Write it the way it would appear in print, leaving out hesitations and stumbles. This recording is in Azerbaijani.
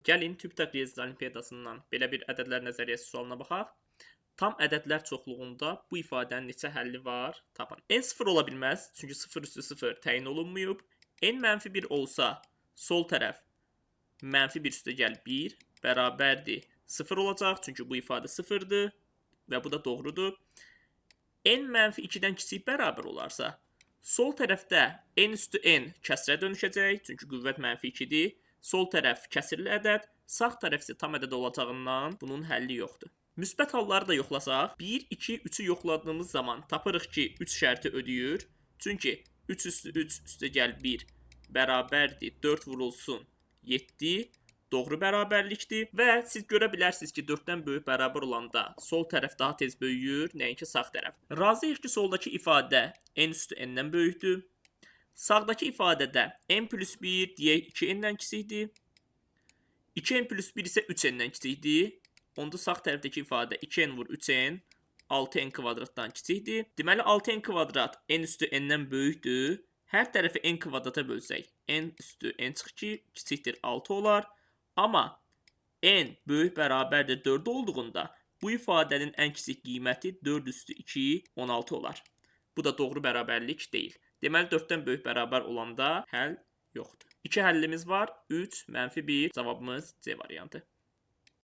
Gəlin TÜBİTAK Riyaziyyat Olimpiadasından belə bir ədədlər nəzəriyyəsi sualına baxaq. Tam ədədlər çoxluğunda bu ifadənin neçə həlli var? Tapın. N 0 ola bilməz, çünki 0 üstü 0 təyin olunmayıb. N mənfi 1 olsa, sol tərəf mənfi 1 üstə gəl 1 bərabərdir 0 olacaq, çünki bu ifadə 0-dır və bu da doğrudur. N mənfi 2-dən kiçik bərabər olarsa, sol tərəfdə n üstü n kəsrə dönüşəcək, çünki qüvvət mənfi 2-dir. Sol tərəf kəsirli ədəd, sağ tərəf isə tam ədəd olacağından bunun həlli yoxdur. Müsbət halları da yoxlasaq, 1, 2, 3-ü yoxladığımız zaman tapırıq ki, 3 şərti ödəyir. Çünki 3 üstü 3 üstə gəl 1 bərabərdir 4 vurulsun 7 doğru bərabərlikdir və siz görə bilərsiniz ki, 4-dən böyük bərabər olanda sol tərəf daha tez böyüyür, nəinki sağ tərəf. Razıyıq ki, soldakı ifadə n üstü n-dən böyükdür. Sağdakı ifadədə n plus 1 deyək 2n-dən kiçikdir. 2n plus 1 isə 3n-dən kiçikdir. Onda sağ tərəfdəki ifadə 2n vur 3n 6n kvadratdan kiçikdir. Deməli 6n kvadrat n üstü n-dən böyükdür. Hər tərəfi n kvadrata bölsək n üstü n çıx 2 kiçikdir 6 olar. Amma n böyük bərabərdir 4 olduğunda bu ifadənin ən kiçik qiyməti 4 üstü 2 16 olar. Bu da doğru bərabərlik deyil. Deməli 4-dən böyük bərabər olanda həll yoxdur. 2 həllimiz var. 3, -1. Cavabımız C variantı.